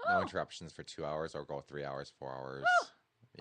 No interruptions for 2 hours or go 3 hours, 4 hours. Oh,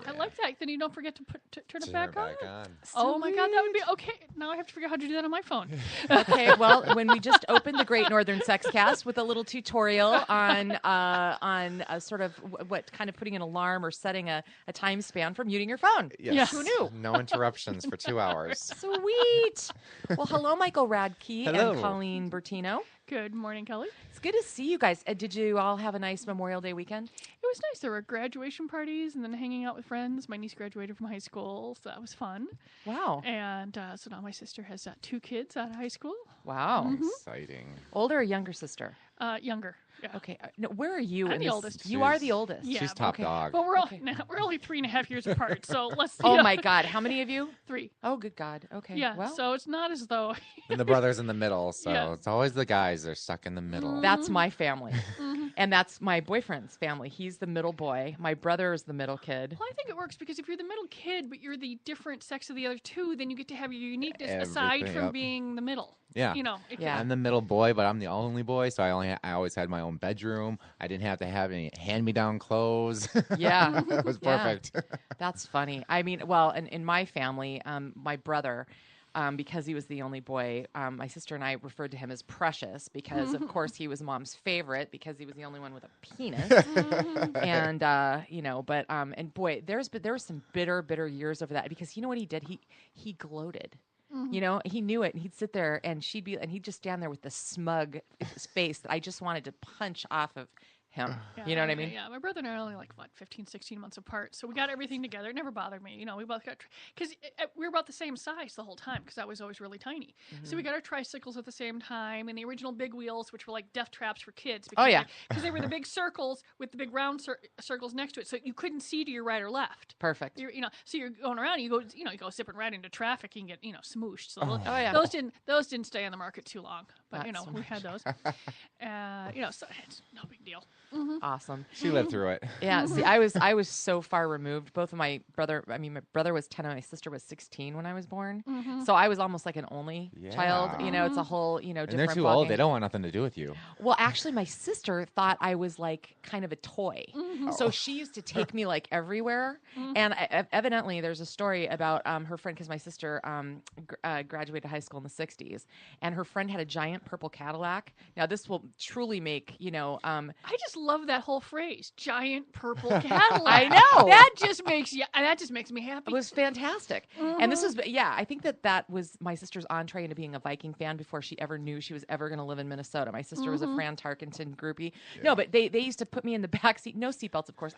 I like that. Then you don't forget to turn it back on. Sweet. Oh my God, that would be okay. Now I have to figure out how to do that on my phone. Okay, well, when we just opened the Great Northern Sex Cast with a little tutorial on sort of what kind of putting an alarm or setting a time span for muting your phone. Yes. Who knew? No interruptions for 2 hours. Sweet. Well, hello, Michael Radke Hello. and Colleen Bertino. Good morning, Kelly. It's good to see you guys. Did you all have a nice Memorial Day weekend? It was nice. There were graduation parties and then hanging out with friends. My niece graduated from high school, so that was fun. Wow. And so now my sister has 2 kids out of high school. Wow. Exciting. Older or younger sister? Younger. Yeah. Okay. No, where are you? I'm in the this? oldest. You are the oldest. Yeah, She's top okay. dog. But we're only 3.5 years apart, so let's. Oh my God. How many of you? 3. Oh, good God. Okay. Yeah. Well, So it's not as though. And the brother's in the middle, so Yeah. it's always the guys that are stuck in the middle. that's my family. And that's my boyfriend's family. He's the middle boy. My brother is the middle kid. Well, I think it works because if you're the middle kid, but you're the different sex of the other 2, then you get to have your uniqueness aside Everything, from yep. being the middle. Yeah. You know. Yeah. I'm the middle boy, but I'm the only boy, so I always had my own bedroom. I didn't have to have any hand-me-down clothes. Yeah. It was Yeah. perfect. That's funny. I mean, well, in my family, my brother, because he was the only boy, my sister and I referred to him as Precious because, of course, he was Mom's favorite because he was the only one with a penis. And and boy, there were some bitter years over that because you know what he did? He gloated. You know, he knew it, and he'd sit there, and he'd just stand there with this smug face that I just wanted to punch off of him. Yeah, You know what I mean? Yeah, my brother and I are only 15, 16 months apart, so we got everything together. It never bothered me. You know, we both got because we were about the same size the whole time because I was always really tiny. So we got our tricycles at the same time, and the original big wheels, which were like death traps for kids. Because Oh, yeah. because they were the big circles with the big round circles next to it, so you couldn't see to your right or left. Perfect. So you're going around, and you go zipping right into traffic, and get smooshed. So yeah. those didn't stay on the market too long, but Not so we had those. So it's no big deal. Awesome. She lived through it. Yeah, see, I was so far removed. Both of my brother was 10 and my sister was 16 when I was born. So I was almost like an only child. You know, it's a whole, different And they're too ballgame. old. They don't want nothing to do with you. Well, actually, my sister thought I was like kind of a toy. So she used to take me like everywhere. And evidently, there's a story about her friend, because my sister graduated high school in the 60s. And her friend had a giant purple Cadillac. Now, this will truly make, I just love that whole phrase, giant purple Cadillac. I know. That just makes me happy. It was fantastic. And this was, I think that was my sister's entree into being a Viking fan before she ever knew she was ever going to live in Minnesota. My sister was a Fran Tarkenton groupie. No, but they used to put me in the back seat. No seatbelts, of course.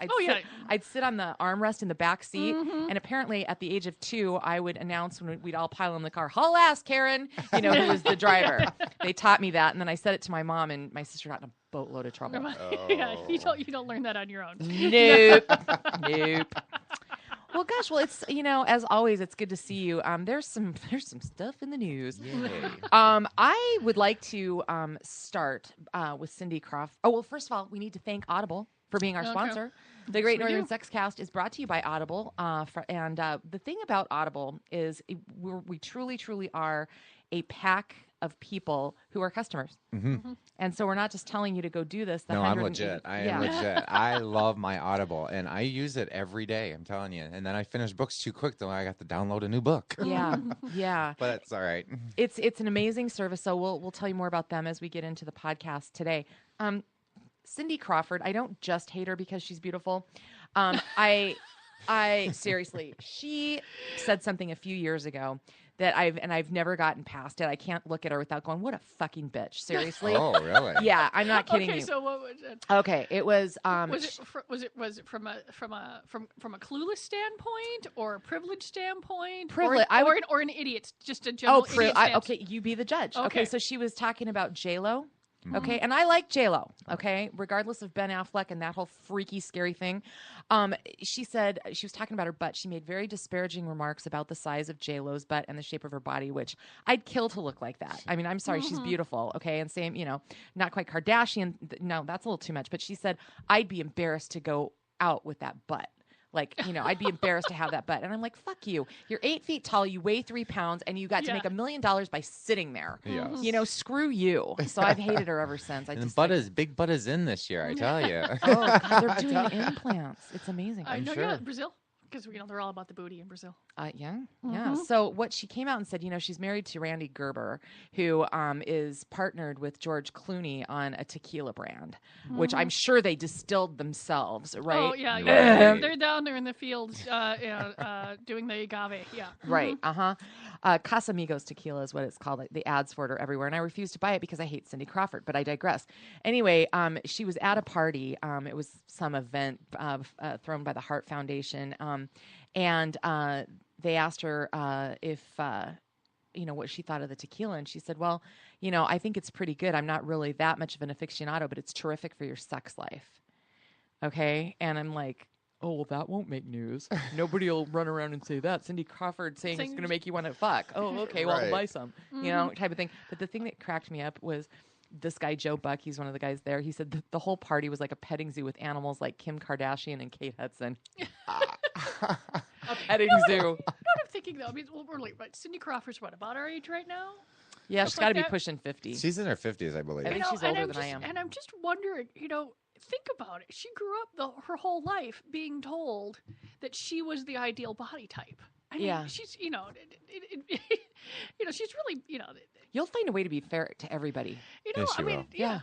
I'd sit on the armrest in the back seat. And apparently at the age of 2, I would announce when we'd all pile in the car, haul ass, Karen, who was the driver. They taught me that. And then I said it to my mom, and my sister got in a boatload of trouble. Yeah, you don't learn that on your own. Nope. Nope. Well, gosh, it's as always, it's good to see you. There's some stuff in the news. I would like to start with Cindy Crawford. Oh well, first of all, we need to thank Audible for being our sponsor. The Great Northern Sex Cast is brought to you by Audible, and the thing about Audible is we truly are a pack of people who are customers. And so we're not just telling you to go do this. No, I'm legit. I am legit. I love my Audible, and I use it every day, I'm telling you. And then I finish books too quick, though I got to download a new book. Yeah. But it's all right. It's an amazing service, so we'll tell you more about them as we get into the podcast today. Cindy Crawford, I don't just hate her because she's beautiful. I seriously, she said something a few years ago that I've never gotten past it. I can't look at her without going, what a fucking bitch. Seriously. Oh, really? Yeah, I'm not kidding you. So what was it? Okay, it was Was it from a clueless standpoint or a privileged standpoint? Privilege- or an idiot, just a general idiot stance? okay, you be the judge. Okay, so she was talking about J-Lo. Okay, Mm-hmm. and I like J-Lo, okay, regardless of Ben Affleck and that whole freaky, scary thing. She said, she was talking about her butt. She made very disparaging remarks about the size of J-Lo's butt and the shape of her body, which I'd kill to look like that. I mean, I'm sorry, she's beautiful, okay, and same, not quite Kardashian. No, that's a little too much. But she said, I'd be embarrassed to go out with that butt. Like, I'd be embarrassed to have that butt. And I'm like, fuck you. You're 8 feet tall. You weigh 3 pounds and you got to make $1 million by sitting there. Yes. Screw you. So I've hated her ever since. And big butt is in this year, I tell you. Oh, God, they're doing implants. It's amazing. I know, sure. yeah, Brazil. Because, they're all about the booty in Brazil. Yeah. So what she came out and said, she's married to Randy Gerber, who is partnered with George Clooney on a tequila brand, which I'm sure they distilled themselves, right? Oh, yeah. Right. They're down there in the fields doing the agave. Yeah. Right. Casamigos tequila is what it's called. Like, the ads for it are everywhere. And I refuse to buy it because I hate Cindy Crawford, but I digress. Anyway, she was at a party. It was some event thrown by the Heart Foundation. And they asked her if, what she thought of the tequila. And she said, well, I think it's pretty good. I'm not really that much of an aficionado, but it's terrific for your sex life. Okay. And I'm like, oh, well, that won't make news. Nobody will run around and say that. Cindy Crawford saying it's going to make you want to fuck. Oh, okay. Well, I'll buy some, type of thing. But the thing that cracked me up was this guy, Joe Buck, he's one of the guys there. He said the whole party was like a petting zoo with animals like Kim Kardashian and Kate Hudson. A petting zoo. You know what I'm thinking, though? I mean, but Cindy Crawford's about our age right now? Yeah, she's got to be pushing 50. She's in her 50s, I believe. I think she's older than I am. And I'm just wondering, think about it. She grew up her whole life being told that she was the ideal body type. I mean, she's, she's really, You'll find a way to be fair to everybody. Yes, she will. Yeah.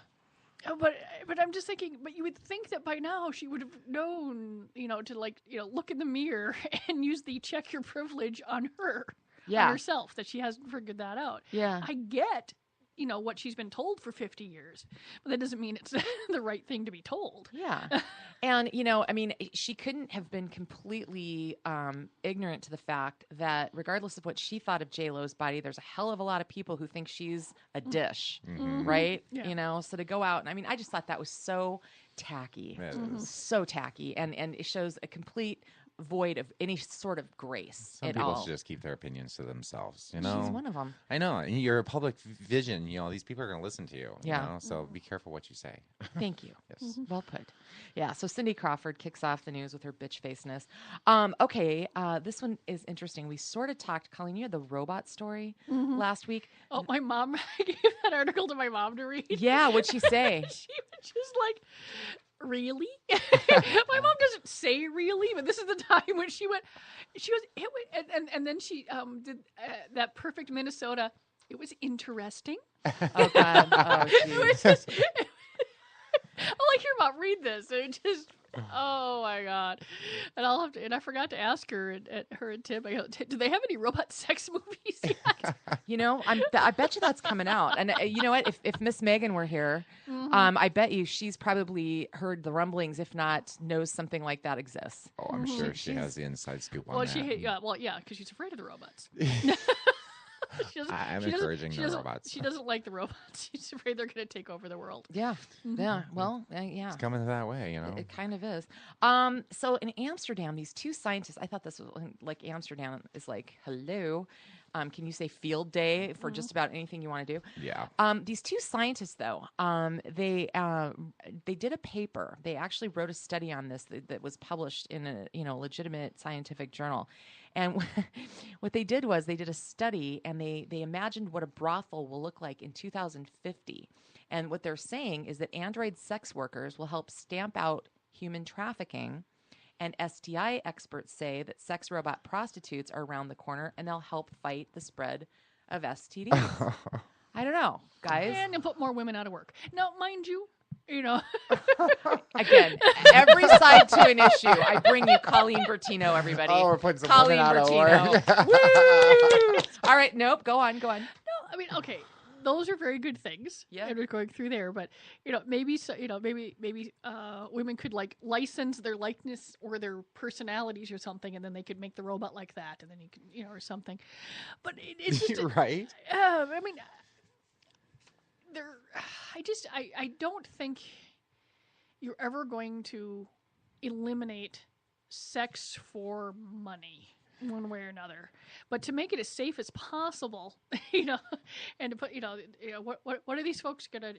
But I'm just thinking, but you would think that by now she would have known, to look in the mirror and use the check your privilege on her, on herself, that she hasn't figured that out. Yeah. I get, what she's been told for 50 years, but that doesn't mean it's the right thing to be told. Yeah. And, she couldn't have been completely ignorant to the fact that regardless of what she thought of J-Lo's body, there's a hell of a lot of people who think she's a dish, right? Yeah. So to go out, and I just thought that was so tacky. So tacky. And it shows a complete void of any sort of grace Some at people all. should just keep their opinions to themselves, She's one of them. I know. You're a public vision. These people are going to listen to you. Yeah. So be careful what you say. Thank you. Yes. Well put. Yeah. So Cindy Crawford kicks off the news with her bitch faceness. Okay. This one is interesting. We sort of talked, Colleen, you had the robot story last week. Oh, my mom, I gave that article to my mom to read. Yeah. What'd she say? She was just like, really? My mom doesn't say really, but this is the time when she goes, it went, and then she did that perfect Minnesota. It was interesting. Oh, God. Oh, It was just, I'll hear about read this. It just, oh my God. And I'll have to, and I forgot to ask her at her and Tim, I go, do they have any robot sex movies yet? I bet you that's coming out. And you know what? If Miss Megan were here, I bet you she's probably heard the rumblings, if not knows something like that exists. Oh, I'm sure she has the inside scoop on Well, that. because she's afraid of the robots. I'm encouraging the robots. She doesn't like the robots. She's afraid they're going to take over the world. Yeah. Yeah. Well, yeah. It's coming that way, It kind of is. So in Amsterdam, these two scientists, I thought this was like Amsterdam is like, hello. Can you say field day for just about anything you want to do? Yeah. These two scientists, though, they did a paper. They actually wrote a study on this that was published in a legitimate scientific journal. And what they did was they did a study, and they imagined what a brothel will look like in 2050. And what they're saying is that android sex workers will help stamp out human trafficking. And STI experts say that sex robot prostitutes are around the corner, and they'll help fight the spread of STDs. I don't know, guys. And put more women out of work. Now, mind you, Again, every side to an issue. I bring you Colleen Bertino, everybody. Oh, we're putting some Colleen women out of Bertino. work. Woo! All right, nope. Go on. No, I mean, okay, those are very good things. Yeah. And we're going through there, but maybe women could license their likeness or their personalities or something, and then they could make the robot like that, and then you can, or something. But it's just right. I mean, I don't think you're ever going to eliminate sex for money one way or another, but to make it as safe as possible, and to put, what are these folks gonna,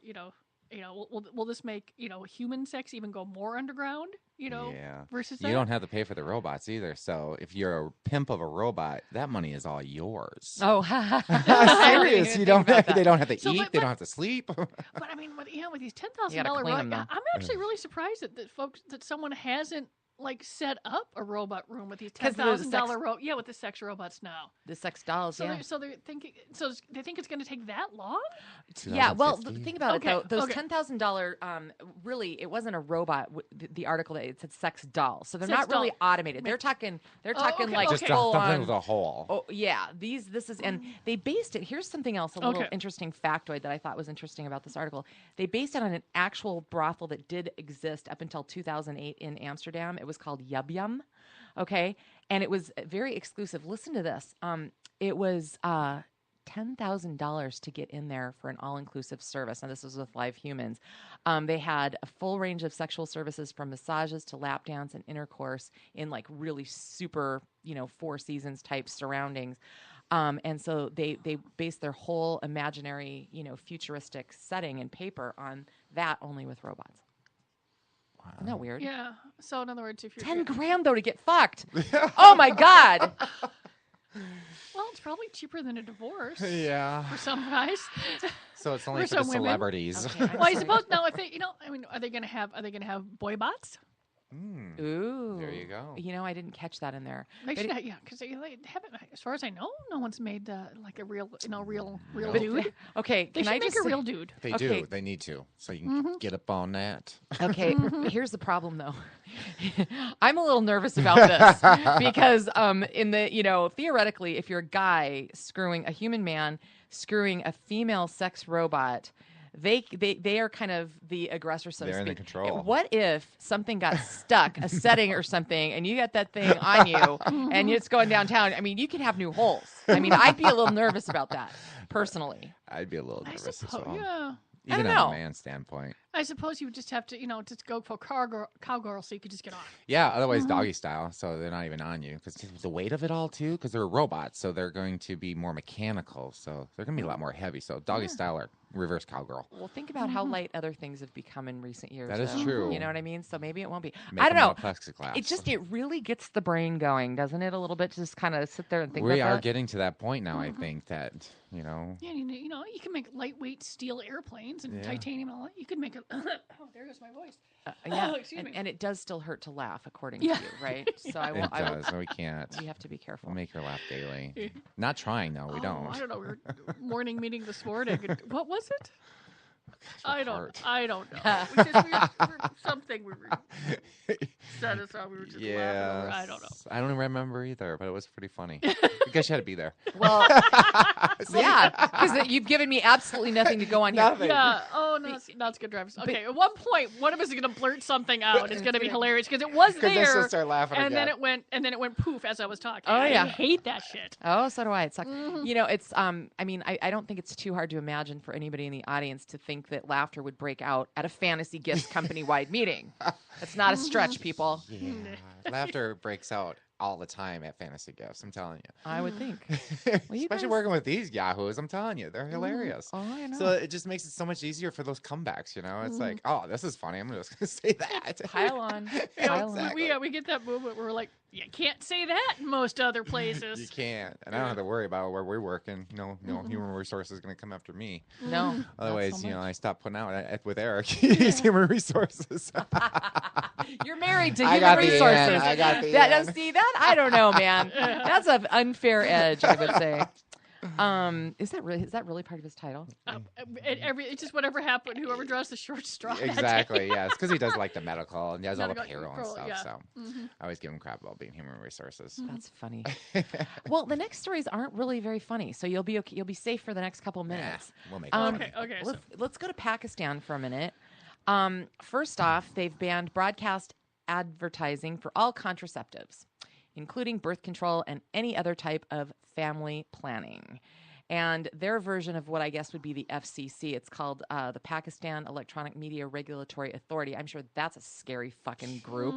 will this make human sex even go more underground? Versus that? You don't have to pay for the robots either. So if you're a pimp of a robot, that money is all yours. Oh, serious? You don't. They don't have to eat. They don't have to sleep. But I mean, with these $10,000 clean 'em, though. I'm actually really surprised that someone hasn't set up a robot room with these $10,000 with the sex robots now. The sex dolls, So they're thinking. So they think it's going to take that long. Yeah. Well, think about it though. Those $10,000. Really, it wasn't a robot. The article that it said sex dolls. So they're not really automated. They're talking. Like just full something on. with a hole. Oh yeah. This is, and they based it. Here's something else. A little interesting factoid that I thought was interesting about this article. They based it on an actual brothel that did exist up until 2008 in Amsterdam. It was called Yub Yum, okay? And it was very exclusive. Listen to this. It was $10,000 to get in there for an all-inclusive service. Now, this was with live humans. They had a full range of sexual services from massages to lap dance and intercourse in like really super, Four Seasons type surroundings. And so they based their whole imaginary, futuristic setting and paper on that only with robots. Wow. Isn't that weird? Yeah. So in other words, if you're $10,000 though to get fucked. Oh my God. Well, it's probably cheaper than a divorce. Yeah. For some guys. So it's only for the celebrities. Okay, well, I suppose now if they, are they going to have boy bots? Ooh. There you go. I didn't catch that in there. They should, because they haven't. As far as I know, no one's made like a real dude. Okay, they should make a real dude. They do. They need to, so you can get up on that. Okay, here's the problem though. I'm a little nervous about this because in the theoretically, if you're a guy screwing a human man, screwing a female sex robot. They are kind of the aggressor, so to speak. They're in control. What if something got stuck, a setting or something, and you got that thing on you, and it's going downtown? I mean, you could have new holes. I mean, I'd be a little nervous about that, personally. I'd be a little nervous as well. Yeah. Even I don't know. a man's standpoint. I suppose you would just have to, just go for cowgirl so you could just get off. Yeah, otherwise doggy style, so they're not even on you. Because the weight of it all, too, because they're robots, so they're going to be more mechanical, so they're going to be a lot more heavy. So doggy style or reverse cowgirl. Well, think about how light other things have become in recent years. That is true. You know what I mean? So maybe it won't be. Make I don't know. Plexiglass. It really gets the brain going, doesn't it? A little bit to just kind of sit there and think about that. We are getting to that point now, I think, that, Yeah, you can make lightweight steel airplanes and titanium and all that. You could make a... oh, there goes my voice. And it does still hurt to laugh, according to you, right? So it does. No, we can't. You have to be careful. We'll make her laugh daily. Not trying, though. We don't. I don't know. We were morning meeting this morning. What was it? I don't know. We said it, so we were just laughing over. I don't know. I don't remember either, but it was pretty funny. I guess you had to be there. Well, yeah, because you've given me absolutely nothing to go on here. Nothing. Yeah. Oh, no, that's good drivers. Okay, at one point, one of us is going to blurt something out. It's going to be hilarious because it was there. Because start laughing and again. then it went poof as I was talking. Oh, yeah. I hate that shit. Oh, so do I. It sucks. It's I mean, I don't think it's too hard to imagine for anybody in the audience to think that laughter would break out at a Fantasy Gifts company-wide meeting. That's not a stretch, people. Yeah. Laughter breaks out all the time at Fantasy Gifts, I'm telling you. I would think. Especially working with these yahoos, I'm telling you. They're hilarious. Oh, I know. So it just makes it so much easier for those comebacks, It's like, oh, this is funny. I'm just going to say that. Pile on. Exactly. We get that movement where we're like, you can't say that in most other places. You can't. And I don't have to worry about where we're working. No human resources is going to come after me. No. Otherwise, so I stopped putting out with Eric. He's human resources. You're married to human resources. I got the end. See that? I don't know, man. That's an unfair edge, I would say. Is that really part of his title? It's just whatever happened. Whoever draws the short straw. Exactly. Yes, because he does like the medical and he has all the payroll and stuff. Yeah. So I always give him crap about being human resources. That's funny. Well, the next stories aren't really very funny, so you'll be okay. You'll be safe for the next couple minutes. We'll make it funny. Okay. Let's go to Pakistan for a minute. First off, they've banned broadcast advertising for all contraceptives, including birth control and any other type of family planning. And their version of what I guess would be the FCC, it's called the Pakistan Electronic Media Regulatory Authority. I'm sure that's a scary fucking group.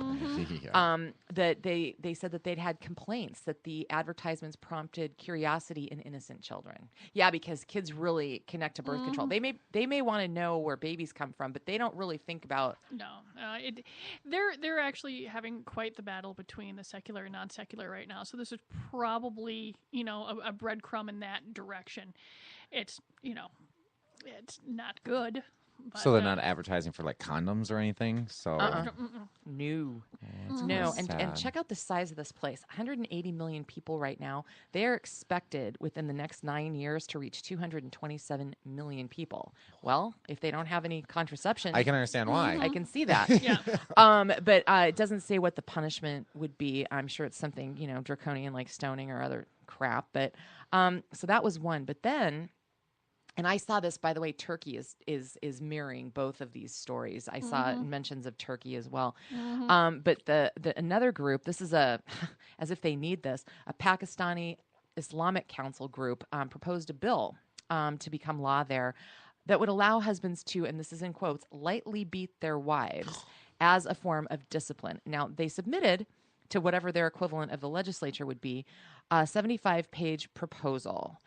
That they said that they'd had complaints that the advertisements prompted curiosity in innocent children. Yeah, because kids really connect to birth control. They may want to know where babies come from, but they don't really think about. No, they're actually having quite the battle between the secular and non-secular right now. So this is probably a breadcrumb in that direction. It's it's not good. But, so they're not advertising for like condoms or anything. So No. that's No, kinda and sad. check out the size of this place. 180 million people right now. They are expected within the next 9 years to reach 227 million people. Well, if they don't have any contraception, I can understand why. I can see that. Yeah. But it doesn't say what the punishment would be. I'm sure it's something, draconian like stoning or other crap. But so that was one. But then, and I saw this, by the way, Turkey is mirroring both of these stories. I saw mentions of Turkey as well. But the another group, this is as if they need this, a Pakistani Islamic Council group proposed a bill to become law there that would allow husbands to, and this is in quotes, lightly beat their wives as a form of discipline. Now, they submitted to whatever their equivalent of the legislature would be a 75-page proposal.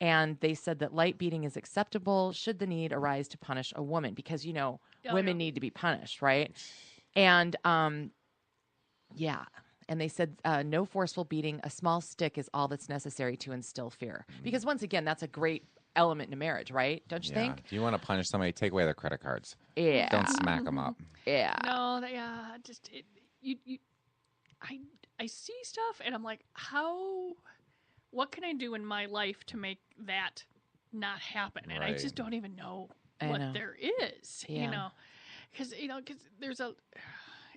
And they said that light beating is acceptable should the need arise to punish a woman because, women need to be punished, right? And, yeah. And they said no forceful beating. A small stick is all that's necessary to instill fear. Because once again, that's a great element in a marriage, right? Don't you think? If you want to punish somebody, take away their credit cards. Yeah. Don't smack them up. Yeah. No, I see stuff and I'm like, what can I do in my life to make that not happen? And I Right. just don't even know I what know. there is, Yeah. because there's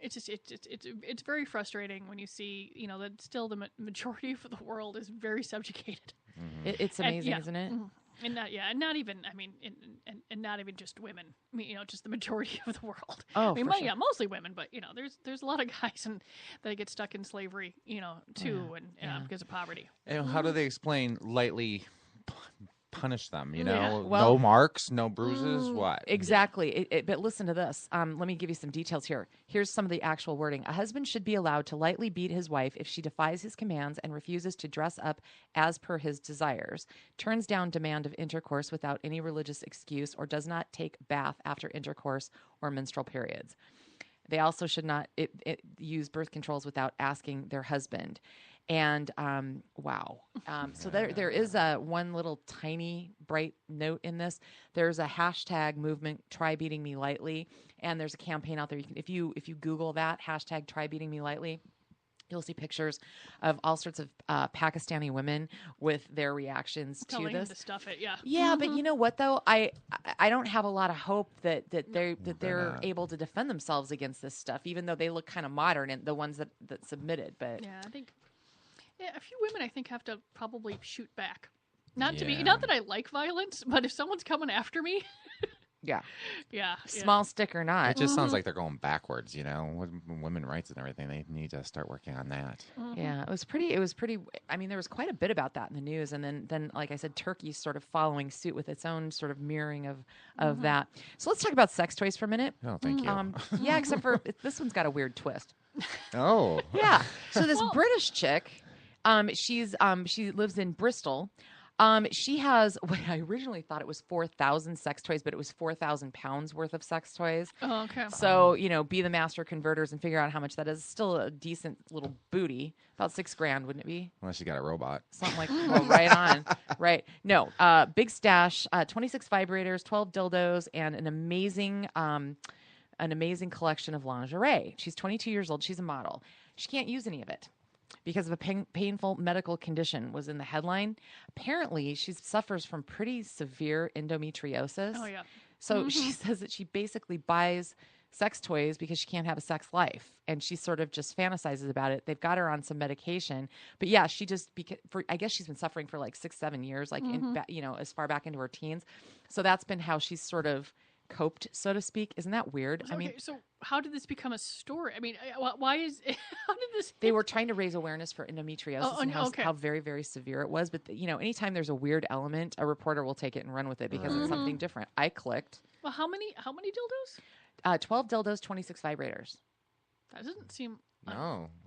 it's very frustrating when you see, that still the majority of the world is very subjugated. It's And, amazing, yeah, isn't it? And not even, I mean, and not even just women. I mean, just the majority of the world. Oh, I mean, for sure. yeah, mostly women, but there's a lot of guys that get stuck in slavery, too, and because of poverty. And how do they explain lightly punish them? Yeah. Well- No marks, no bruises, what? Exactly. But listen to this. Let me give you some details here. Here's some of the actual wording. A husband should be allowed to lightly beat his wife if she defies his commands and refuses to dress up as per his desires, turns down demand of intercourse without any religious excuse, or does not take bath after intercourse or menstrual periods. They also should not use birth controls without asking their husband. And wow. So there is one little tiny bright note in this. There's a hashtag movement, Try Beating Me Lightly, and there's a campaign out there. You can, if you Google that hashtag Try Beating Me Lightly, you'll see pictures of all sorts of Pakistani women with their reactions Telling to him this. to stuff it, yeah. Yeah, but you know what though? I don't have a lot of hope that they're not. able to defend themselves against this stuff, even though they look kind of modern and the ones that submitted. But Yeah, I think a few women I think have to probably shoot back. Not Yeah. that I like violence, but if someone's coming after me, yeah, yeah. small stick or not. It just sounds like they're going backwards, with women rights and everything. They need to start working on that. Yeah, it was pretty. I mean, there was quite a bit about that in the news, and then like I said, Turkey's sort of following suit with its own sort of mirroring of that. So let's talk about sex toys for a minute. Oh, thank you. Yeah, except for this one's got a weird twist. Oh. Yeah. So this British chick, she lives in Bristol. She has what I originally thought it was 4,000 sex toys, but it was 4,000 pounds worth of sex toys. Oh, okay. So, be the master converters and figure out how much that is. Still a decent little booty. About $6,000, wouldn't it be? Unless you got a robot. Something like right on. Right. No. Big stash, 26 vibrators, 12 dildos, and an amazing collection of lingerie. She's 22 years old. She's a model. She can't use any of it because of a painful medical condition was in the headline. Apparently, she suffers from pretty severe endometriosis. Oh, yeah. So she says that she basically buys sex toys because she can't have a sex life, and she sort of just fantasizes about it. They've got her on some medication, but yeah, she just I guess she's been suffering for like 6-7 years, like as far back into her teens. So that's been how she's sort of coped, so to speak. Isn't that weird? So, so how did this become a story? I mean, why is how did this? They were trying to raise awareness for endometriosis and how very, very severe it was. But anytime there's a weird element, a reporter will take it and run with it because it's something different. I clicked. Well, how many dildos? 12 dildos, 26 vibrators. That doesn't seem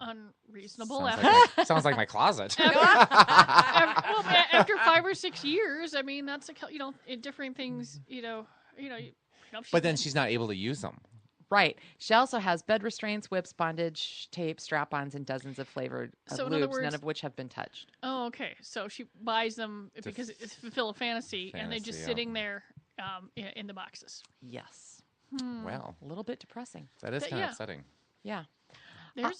unreasonable. Sounds like my closet. After 5 or 6 years, I mean, that's different things. But then she's not able to use them. Right. She also has bed restraints, whips, bondage, tape, strap-ons, and dozens of flavored lubes, none of which have been touched. Oh, okay. So she buys them because it's fulfill a fantasy and they're just sitting there in the boxes. Yes. Well, a little bit depressing. That is kind of upsetting. Yeah. There's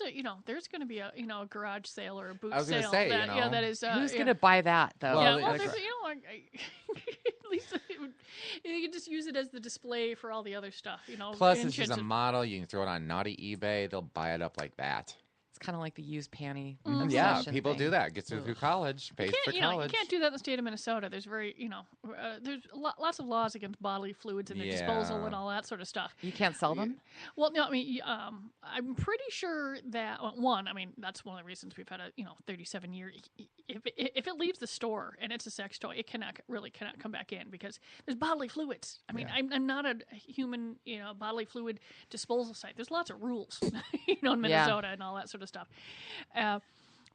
going to be a garage sale or a boot sale. I was going to say, that is. Who's going to buy that though? Well, at least you can just use it as the display for all the other stuff. Plus, it's just a model. You can throw it on naughty eBay. They'll buy it up like that. It's kind of like the used panty. Yeah, people do that. Gets through college, pays for college. You can't do that in the state of Minnesota. There's there's lots of laws against bodily fluids and their disposal and all that sort of stuff. You can't sell them? Well, no, I mean, I'm pretty sure that one. I mean, that's one of the reasons we've had a 37 year. If it leaves the store and it's a sex toy, it cannot come back in because there's bodily fluids. I mean, I'm not a human bodily fluid disposal site. There's lots of rules, in Minnesota and all that sort of stuff.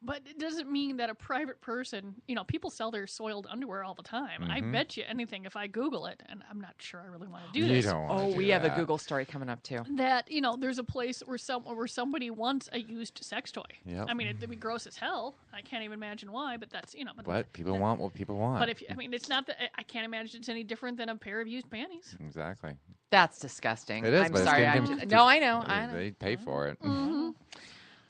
But it doesn't mean that a private person, people sell their soiled underwear all the time. I bet you anything if I Google it, and I'm not sure I really want to do this. We have a Google story coming up too. That, there's a place where somebody wants a used sex toy. Yep. I mean, it'd be gross as hell. I can't even imagine why, but that's, But people want what people want. But it's not that, I can't imagine it's any different than a pair of used panties. Exactly. That's disgusting. It is. I'm sorry. I know. They pay for it. Mm-hmm.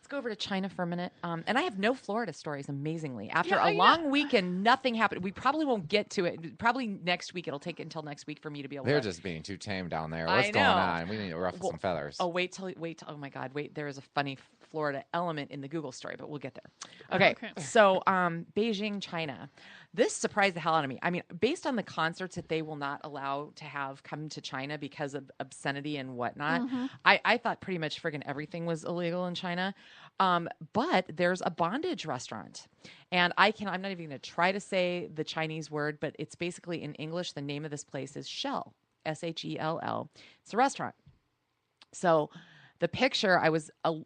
Go over to China for a minute. And I have no Florida stories, amazingly. After a long weekend, nothing happened. We probably won't get to it. Probably next week. It'll take until next week for me to be able to. They're just being too tame down there. What's going on? We need to ruffle some feathers. Oh, wait till, oh my God, wait. There is a funny Florida element in the Google story, but we'll get there. Okay. So Beijing, China. This surprised the hell out of me. I mean, based on the concerts that they will not allow to have come to China because of obscenity and whatnot, I thought pretty much friggin' everything was illegal in China. But there's a bondage restaurant. And I'm not even going to try to say the Chinese word, but it's basically in English. The name of this place is Shell, Shell. It's a restaurant. So the picture,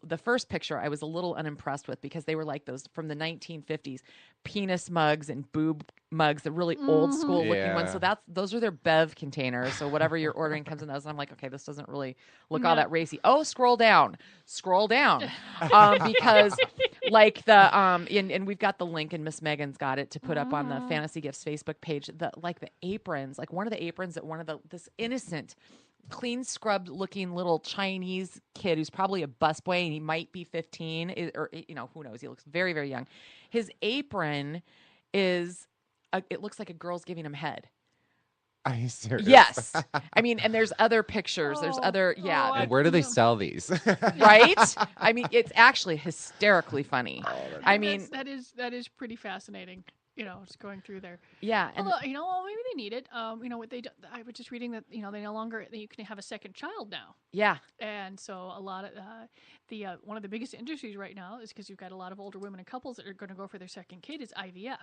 the first picture I was a little unimpressed with because they were like those from the 1950s penis mugs and boob mugs, the really old school looking ones. So those are their Bev containers. So whatever you're ordering comes in those. And I'm like, okay, this doesn't really look all that racy. Oh, scroll down, because like the and we've got the link and Miss Megan's got it to put up on the Fantasy Gifts Facebook page. The aprons, like one of the aprons that this innocent, clean scrubbed looking little Chinese kid who's probably a busboy and he might be 15 or who knows, he looks very, very young. His apron is it looks like a girl's giving him head. Are you serious? Yes. I mean, and there's other pictures. There's other and where do they sell these? Right? I mean, it's actually hysterically funny. That is pretty fascinating. Just going through there. Yeah. And maybe they need it. What they do, I was just reading that, they no longer, you can have a second child now. Yeah. And so a lot of one of the biggest industries right now is because you've got a lot of older women and couples that are going to go for their second kid is IVF.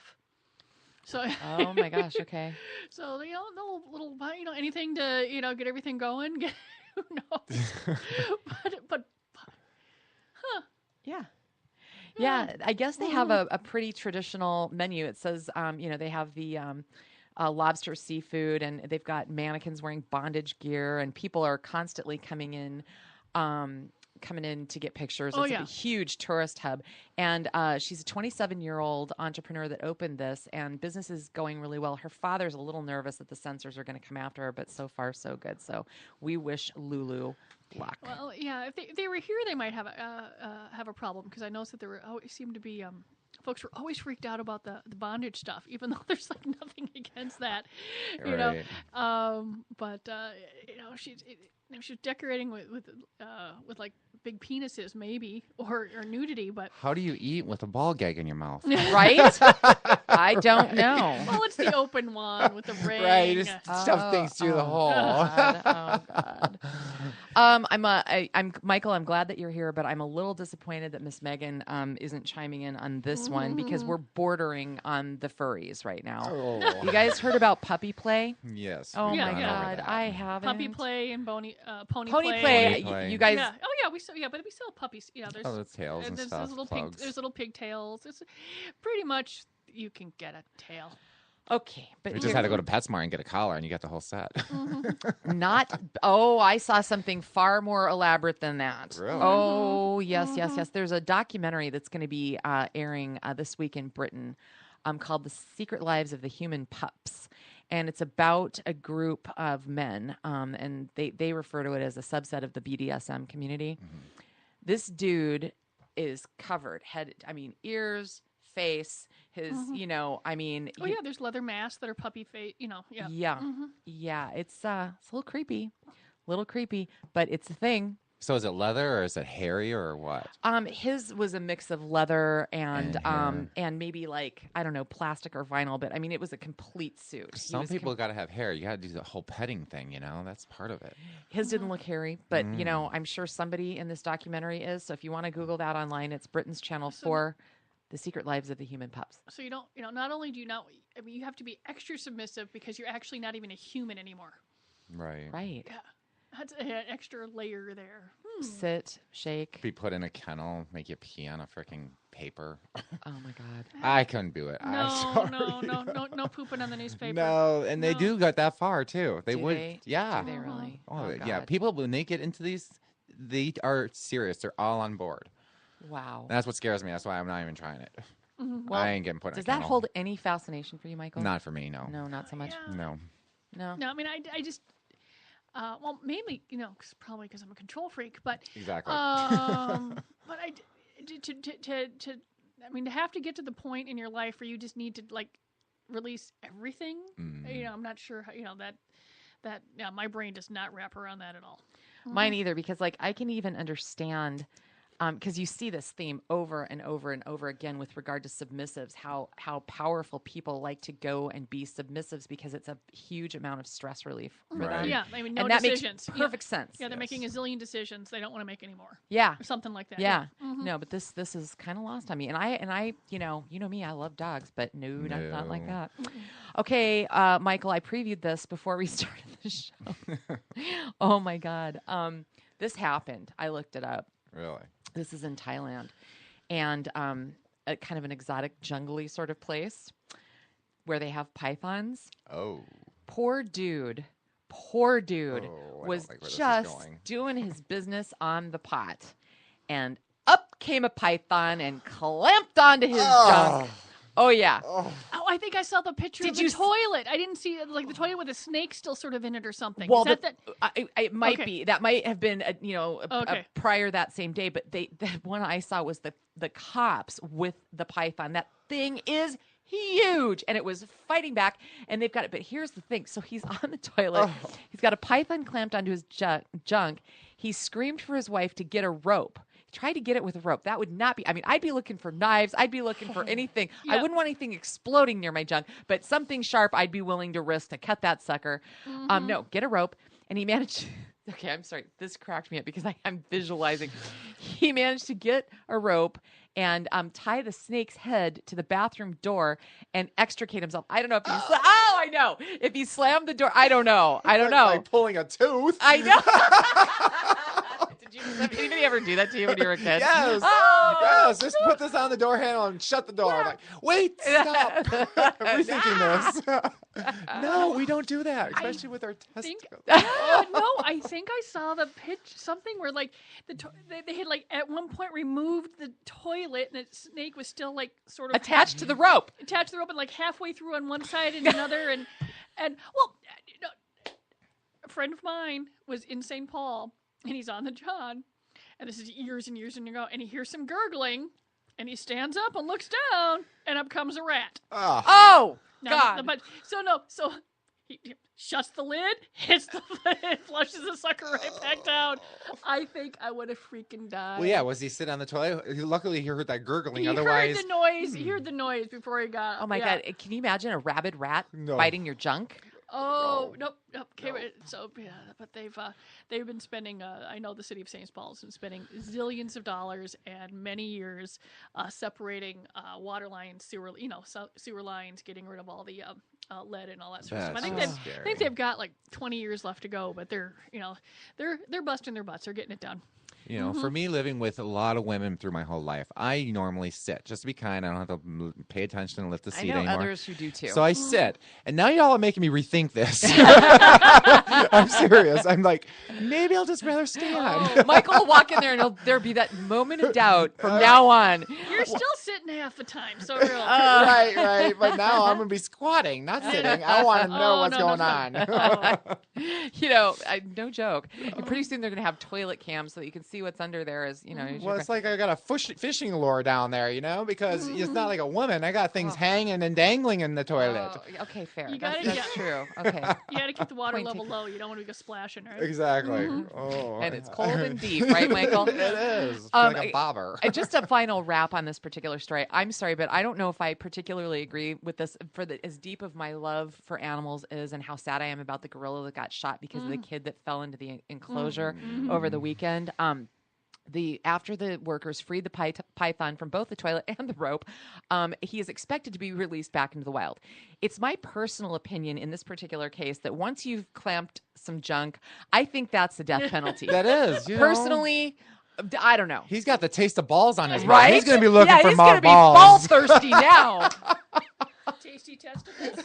So. Oh my gosh. Okay. So, little, anything to, get everything going. Who knows? but yeah. Yeah, I guess they have a pretty traditional menu. It says, they have the lobster seafood, and they've got mannequins wearing bondage gear, and people are constantly coming in to get pictures. It's a huge tourist hub. And she's a 27-year-old entrepreneur that opened this, and business is going really well. Her father's a little nervous that the censors are going to come after her, but so far so good. So we wish Lulu luck. Well, yeah, if they were here, they might have a problem because I noticed that there seemed to be folks were always freaked out about the bondage stuff, even though there's like nothing against that, Right. But she's decorating with like big penises, maybe, or nudity, but How do you eat with a ball gag in your mouth? Right? I don't know. well, it's the open one with the ring. Right, you just stuff things through the hole. God, oh God. I'm Michael. I'm glad that you're here, but I'm a little disappointed that Miss Megan isn't chiming in on this one because we're bordering on the furries right now. Oh. You guys heard about puppy play? Yes. Oh we've Yeah, my gone over God, that. I haven't. Puppy play and pony Pony play. play. Pony play. You guys. Yeah. Oh yeah, but we sell puppies. Yeah, there's Oh, the tails and there's stuff. little Plugs. there's little pigtails. It's pretty much you can get a tail. Okay, but We just had to go to PetSmart and get a collar, and you got the whole set. not. Oh, I saw something far more elaborate than that. Really? Oh, yes. There's a documentary that's going to be airing this week in Britain called "The Secret Lives of the Human Pups." And it's about a group of men, and they refer to it as a subset of the BDSM community. This dude is covered, ears, face, his, Oh yeah, there's leather masks that are puppy face. Yeah. Yeah. It's a little creepy, but it's a thing. So is it leather or is it hairy or what? His was a mix of leather and hair. and maybe like, I don't know, plastic or vinyl, but I mean, it was a complete suit. Some people got to have hair. You got to do the whole petting thing, That's part of it. His didn't look hairy, but I'm sure somebody in this documentary is. So if you want to Google that online, it's Britain's Channel 4, The Secret Lives of the Human Pups. So you don't, not only do you not, you have to be extra submissive because you're actually not even a human anymore. Right. Right. Yeah. That's an extra layer there. Sit, shake. Be put in a kennel, make you pee on a freaking paper. Oh my God. I couldn't do it. I'm sorry. No pooping on the newspaper. No, and they do go that far too. They Do would, they? yeah. Do they really? Oh, God. yeah. People when they get into these, they are serious. They're all on board. Wow. And that's what scares me. That's why I'm not even trying it. Well, I ain't getting put in does a that kennel. hold any fascination for you, Michael? Not for me, no. No, not so much. Yeah. No. No. No, I just, well, mainly, probably because I'm a control freak, but Exactly. but to have to get to the point in your life where you just need to like release everything. I'm not sure how, that my brain does not wrap around that at all. Mine either, because like I can even understand, because you see this theme over and over and over again with regard to submissives, how powerful people like to go and be submissives because it's a huge amount of stress relief for them. Right. Yeah, no and that decisions. makes perfect sense. Yeah, they're making a zillion decisions they don't want to make anymore. Yeah. Or something like that. Yeah. No, but this is kind of lost on me. And I, you know me, I love dogs, but no, not like that. Okay, Michael, I previewed this before we started the show. Oh my God. This happened. I looked it up. Really? This is in Thailand, and a kind of an exotic, jungly sort of place where they have pythons. Oh. Poor dude Oh, I don't was like where this is just going. doing his business on the pot, and up came a python and clamped onto his junk. Oh yeah. Oh, I think I saw the picture of the you toilet. I didn't see like the toilet with a snake still sort of in it or something. Well, Is that it might Okay. be. That might have been, Okay. prior that same day. But the one I saw was the cops with the python. That thing is huge, and it was fighting back. And they've got it. But here's the thing: so he's on the toilet. He's got a python clamped onto his junk. He screamed for his wife to get a rope. Try to get it with a rope. That would not be. I mean, I'd be looking for knives. I'd be looking for anything. I Yeah. wouldn't want anything exploding near my junk, but something sharp I'd be willing to risk to cut that sucker. No, get a rope. And he managed. Okay, I'm sorry. This cracked me up because I'm visualizing. He managed to get a rope and tie the snake's head to the bathroom door and extricate himself. I don't know if he. I know. If he slammed the door, I don't know. I don't know. Like pulling a tooth. I know. Did anybody ever do that to you when you were a kid? Yes. Oh! Yes. Just put this on the door handle and shut the door. I'm like, wait, stop. I'm rethinking this. No, we don't do that, especially with our testicles. I think I saw the pitch something where like they had like at one point removed the toilet and the snake was still like sort of Attached to the rope. attached to the rope and like halfway through on one side and another and well, a friend of mine was in St. Paul and he's on the John and this is years and years ago and he hears some gurgling and he stands up and looks down and up comes a rat. Oh, Now, God. but so He shuts the lid, hits the lid, flushes the sucker right back down. I think I would have freaking died. Well, yeah. Was he sitting on the toilet? Luckily, he heard that gurgling. He Otherwise, heard the noise. He heard the noise before he got. Oh my God! Can you imagine a rabid rat No. biting your junk? Oh nope. Okay, so yeah, but they've been spending. I know the city of St. Paul's been spending zillions of dollars and many years separating water lines, sewer lines, getting rid of all the lead and all that sort of stuff. I think they've got like 20 years left to go, but they're busting their butts. They're getting it done. You know, for me, living with a lot of women through my whole life, I normally sit just to be kind. I don't have to pay attention and lift the seat anymore. I know others who do too. So I sit, and now y'all are making me rethink this. I'm serious. I'm like, maybe I'll just rather stand. Oh, Michael will walk in there, and there'll be that moment of doubt from now on. You're still sitting half the time, so really. Right. But now I'm gonna be squatting, not sitting. I want to know what's going on. No joke. Pretty soon they're gonna have toilet cams so that you can see what's under there. Well, it's like I got a fishing lure down there, because it's not like a woman. I got things hanging and dangling in the toilet. Okay, fair. That's true. Okay. You got to keep the water level low. You don't want to go splashing, right? Exactly. Oh, and it's cold and deep, right, Michael? It is. It's like a bobber. Just a final wrap on this particular story. I'm sorry, but I don't know if I particularly agree with this. As deep of my love for animals is, and how sad I am about the gorilla that got shot because of the kid that fell into the enclosure over the weekend. After the workers freed the python from both the toilet and the rope, he is expected to be released back into the wild. It's my personal opinion in this particular case that once you've clamped some junk, I think that's the death penalty. That is. Personally, I don't know. He's got the taste of balls on his right. Mouth. He's going to be looking for more balls. He's going to be ball thirsty now. Tasty testicles.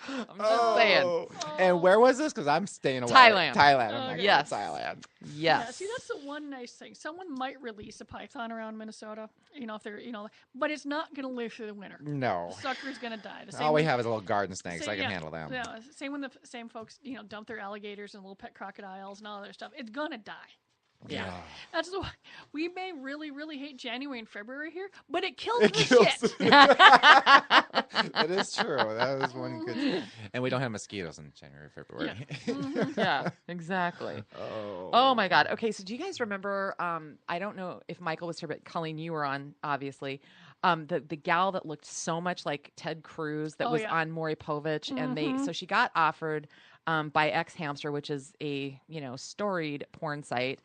I'm just saying. And where was this? Because I'm staying away. Thailand. I'm not yes. going to Thailand. Yes. Yeah, see, that's the one nice thing. Someone might release a python around Minnesota, if they're, but it's not going to live through the winter. No. The sucker's going to die. All we have is a little garden snake, so I can handle them. Yeah, same when the same folks, dump their alligators and little pet crocodiles and all that stuff. It's going to die. Yeah. That's why we may really, really hate January and February here, but it kills the shit. That is true. That is one good thing. And we don't have mosquitoes in January, February. Yeah, yeah, exactly. Oh my God. Okay, so do you guys remember, I don't know if Michael was here, but Colleen, you were on, obviously, the gal that looked so much like Ted Cruz that was on Maury Povich, and so she got offered by X Hamster, which is a storied porn site.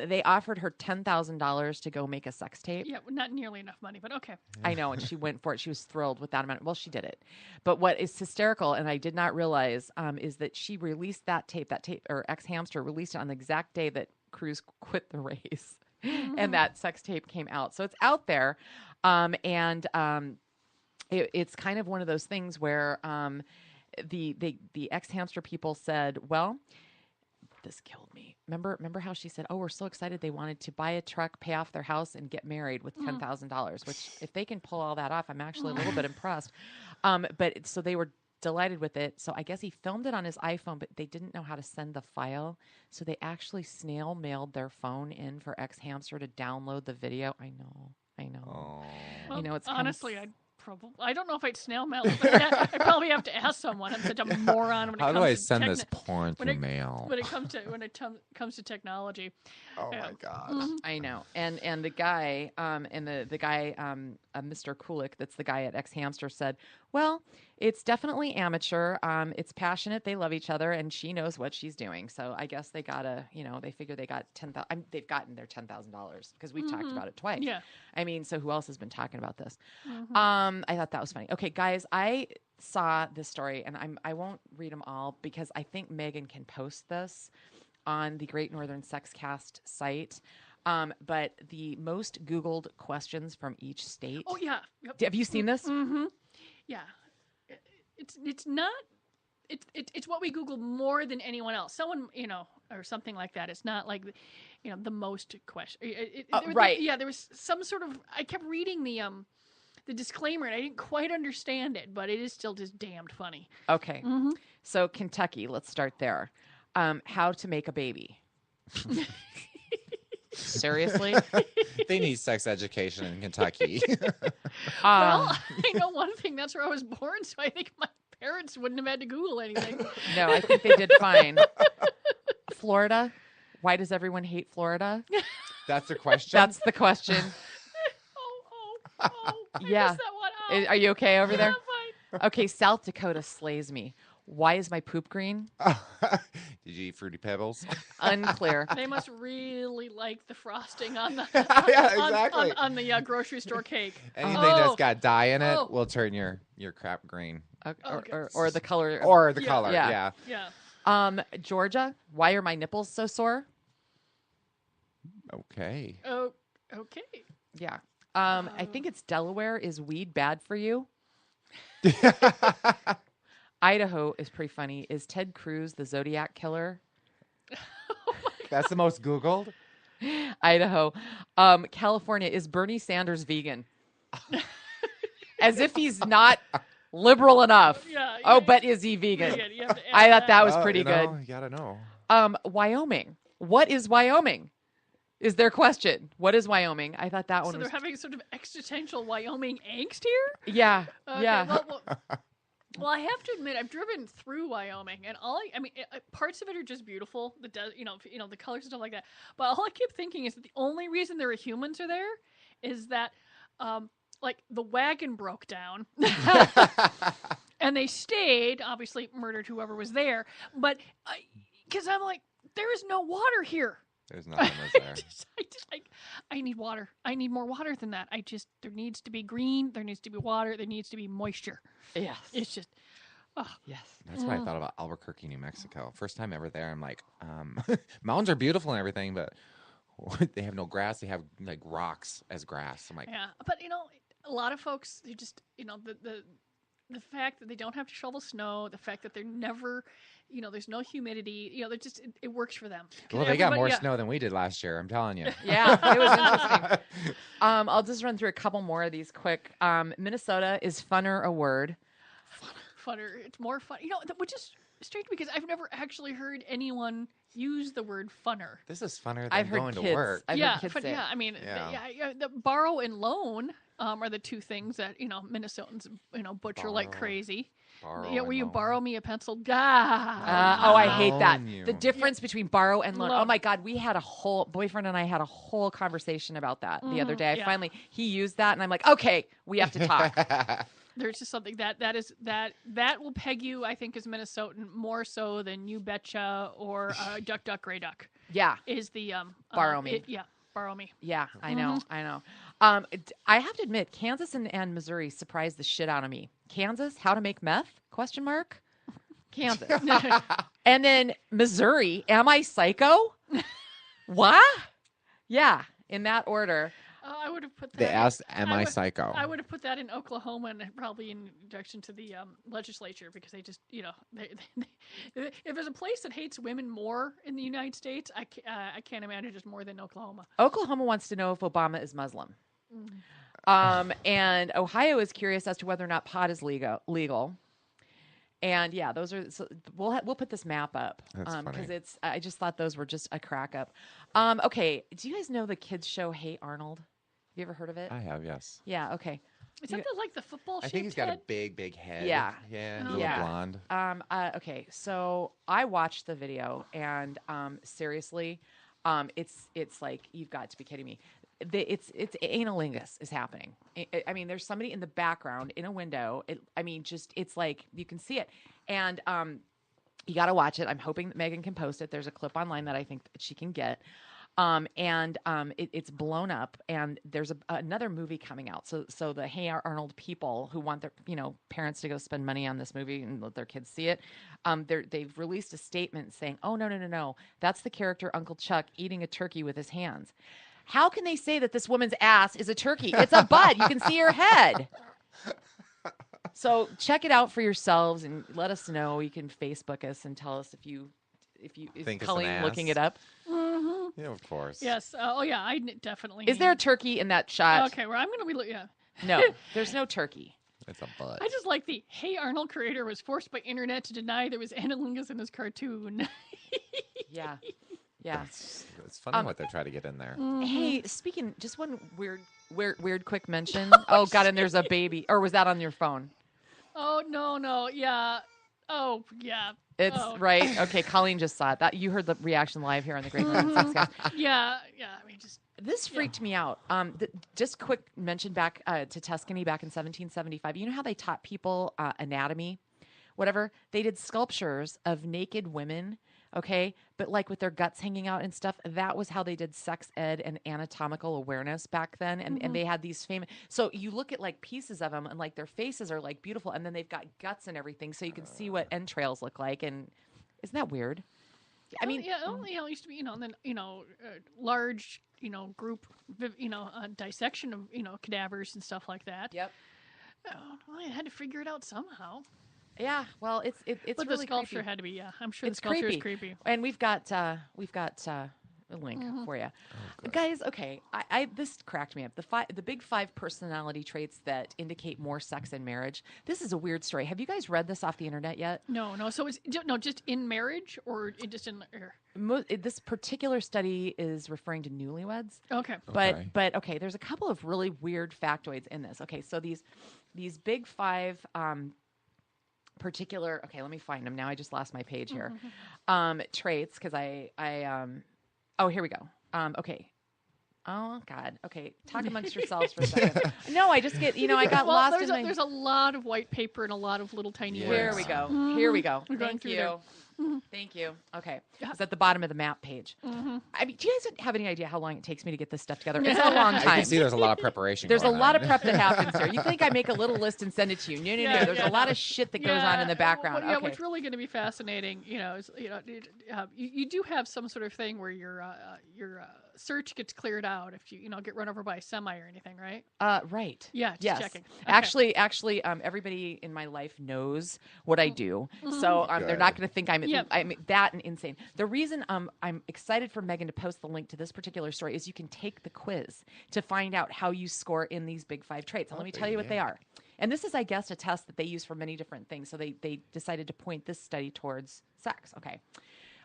They offered her $10,000 to go make a sex tape. Yeah, not nearly enough money, but okay. I know, and she went for it. She was thrilled with that amount. Well, she did it. But what is hysterical, and I did not realize, is that she released that tape, or X Hamster released it on the exact day that Cruz quit the race, and that sex tape came out. So it's out there, and it's kind of one of those things where the X Hamster people said, well, this killed me. Remember how she said, oh, we're so excited they wanted to buy a truck, pay off their house, and get married with $10,000, which if they can pull all that off, I'm actually a little bit impressed. So they were delighted with it. So I guess he filmed it on his iPhone, but they didn't know how to send the file. So they actually snail mailed their phone in for X Hamster to download the video. I know. Well, it's honestly, I don't know if I'd snail mail it, but I probably have to ask someone. I'm such a moron when it comes to How do I send this porn through mail? When it comes to technology. Oh my God. I know. And the guy, Mr. Kulik, that's the guy at X Hamster, said, well, it's definitely amateur. It's passionate. They love each other, and she knows what she's doing. So I guess they gotta, they figure they got $10,000. They've gotten their $10,000 because we've talked about it twice. Yeah. I mean, so who else has been talking about this? I thought that was funny. Okay, guys, I saw this story, and I won't read them all because I think Megan can post this on the Great Northern Sexcast site. But the most Googled questions from each state. Oh yeah. Yep. Have you seen this? Mm-hmm. Yeah. It's not. It's what we Google more than anyone else. Someone or something like that. It's not like the most question. Right. There was some sort of. I kept reading the disclaimer, and I didn't quite understand it, but it is still just damned funny. Okay. So Kentucky, let's start there. How to make a baby. Seriously? They need sex education in Kentucky. Well, I know one thing. That's where I was born, so I think my parents wouldn't have had to Google anything. No, I think they did fine. Florida. Why does everyone hate Florida? That's the question. That's the question. I Yeah. missed that one out. Are you okay over there? Yeah, fine. Okay, South Dakota slays me. Why is my poop green? Did you eat Fruity Pebbles? Unclear. They must really like the frosting on the Yeah, exactly. on the grocery store cake. Anything that's Oh. got dye in it Oh. will turn your crap green. Okay. Or the color. Or the Yeah. color, Yeah. Yeah. Georgia. Why are my nipples so sore? Okay. Oh, okay. Yeah. I think it's Delaware. Is weed bad for you? Idaho is pretty funny. Is Ted Cruz the Zodiac killer? That's the most Googled? Idaho. California. Is Bernie Sanders vegan? As if he's not liberal enough. Yeah, Oh, yeah. but is he vegan? You have to I add thought that was Well, pretty you good. know, you gotta know. Wyoming. What is Wyoming? Is their question. What is Wyoming? I thought that So one they're was. having sort of existential Wyoming angst here? Yeah. Okay, Yeah. Well, I have to admit, I've driven through Wyoming, and I mean, parts of it are just beautiful. The colors and stuff like that. But all I keep thinking is that the only reason there are humans are there is that, like, the wagon broke down, and they stayed. Obviously, murdered whoever was there. But because I'm like, there is no water here. There's nothing there. I need water. I need more water than that. There needs to be green. There needs to be water. There needs to be moisture. Yes. It's just, Yes. That's what I thought about Albuquerque, New Mexico. First time ever there, I'm like, mountains are beautiful and everything, but they have no grass. They have like rocks as grass. I'm like, yeah. But a lot of folks, they just, the fact that they don't have to shovel snow, the fact that they're never, there's no humidity, they're just, it works for them. well, they got more Yeah. snow than we did last year. I'm telling you. Yeah, it was interesting. I'll just run through a couple more of these quick. Minnesota is funner a word. Funner. It's more fun. Which is strange because I've never actually heard anyone use the word funner. This is funner than I've heard going kids. to work. I've heard kids say it. Yeah. I mean, Yeah. the borrow and loan are the two things that Minnesotans butcher like Borrow. crazy. Borrow Will and you loan. borrow me a pencil? I hate that. Loan you. The difference between borrow and loan. Oh Loan. my God, boyfriend and I had a whole conversation about that the other day. yeah. He used that, and I'm like, okay, we have to talk. There's just something that will peg you, I think, as Minnesotan more so than you betcha or duck duck gray duck. Yeah, Is the Borrow me. Borrow me. yeah, I know. I have to admit, Kansas and Missouri surprised the shit out of me. Kansas, how to make meth? Question mark. Kansas, and then Missouri. Am I psycho? What? Yeah, in that order. I would have put that. They asked, "Am I would- psycho?" I would have put that in Oklahoma and probably in direction to the legislature because they just, if there's a place that hates women more in the United States, I can't imagine just more than Oklahoma. Oklahoma wants to know if Obama is Muslim. And Ohio is curious as to whether or not pot is legal. And yeah, those are. So we'll put this map up That's funny. because I just thought those were just a crack up. Okay, do you guys know the kids show Hey Arnold? Have you ever heard of it? I have, yes. Yeah. Okay. Is that like the football I shaped think he's got head? a big head. Yeah. Yeah, Oh. a little Yeah. blonde. Okay, so I watched the video, and seriously, it's like you've got to be kidding me. It's analingus is happening. I mean, there's somebody in the background in a window. It's like you can see it, and you got to watch it. I'm hoping that Megan can post it. There's a clip online that I think that she can get. It's blown up, and there's another movie coming out. So the Hey Arnold people who want their parents to go spend money on this movie and let their kids see it, they've released a statement saying, "Oh no, that's the character Uncle Chuck eating a turkey with his hands." How can they say that this woman's ass is a turkey? It's a butt. You can see her head. So check it out for yourselves and let us know. You can Facebook us and tell us if you is Think it's an Colleen ass? looking it up. Yeah, of course. Yes. I definitely. Is there a turkey in that shot? Okay, well, I'm going to be. Yeah. No, there's no turkey. It's a butt. I just like the Hey Arnold creator was forced by internet to deny there was analingus in his cartoon. Yeah. It's funny what they try to get in there. Hey, speaking, just one weird quick mention. Oh God, and there's a baby. Or was that on your phone? Oh no, yeah. Oh yeah. It's Oh. right. Okay, Colleen just saw it. That you heard the reaction live here on the Great American Sex Cast. Yeah. I mean, just This freaked me out. Just quick mention back to Tuscany back in 1775. You know how they taught people anatomy, whatever? They did sculptures of naked women, okay? But like with their guts hanging out and stuff. That was how they did sex ed and anatomical awareness back then. And they had these famous. So you look at like pieces of them and like their faces are like beautiful. And then they've got guts and everything. So you can see what entrails look like. And isn't that weird? I mean, it used to be, and then large, group, dissection of, cadavers and stuff like that. Yep. Well, I had to figure it out somehow. Yeah, well, it's but really the sculpture creepy. had to be. Yeah, I'm sure It's the sculpture creepy. is creepy. And we've got a link for you, guys. Okay, I this cracked me up. The big 5 personality traits that indicate more sex in marriage. This is a weird story. Have you guys read this off the internet yet? No. So it's just in marriage or just in. This particular study is referring to newlyweds. Okay. But okay, there's a couple of really weird factoids in this. Okay, so these big 5 particular. Okay, let me find them now. I just lost my page here. Traits because I oh, here we go. Okay. Oh God. Okay. Talk amongst yourselves for a second. No, I just get I got lost in there's a lot of white paper and a lot of little tiny words. Here we go. Here we go. We're going Thank through you. there. Thank you. Okay. It's at the bottom of the map page. I mean, do you guys have any idea how long it takes me to get this stuff together? It's a long I time. can see there's a lot of preparation. There's a going lot on. of prep that happens here. You think I make a little list and send it to you? No. There's a lot of shit that goes on in the background. Yeah, Okay. what's really going to be fascinating, is you do have some sort of thing where your search gets cleared out if you get run over by a semi or anything, right? Right. Yeah. Just Yes. checking. Okay. Actually, everybody in my life knows what I do, so they're not going to think I'm that and insane. The reason I'm excited for Megan to post the link to this particular story is you can take the quiz to find out how you score in these big 5 traits. And let me tell you what they are. And this is, I guess, a test that they use for many different things. So they decided to point this study towards sex. Okay.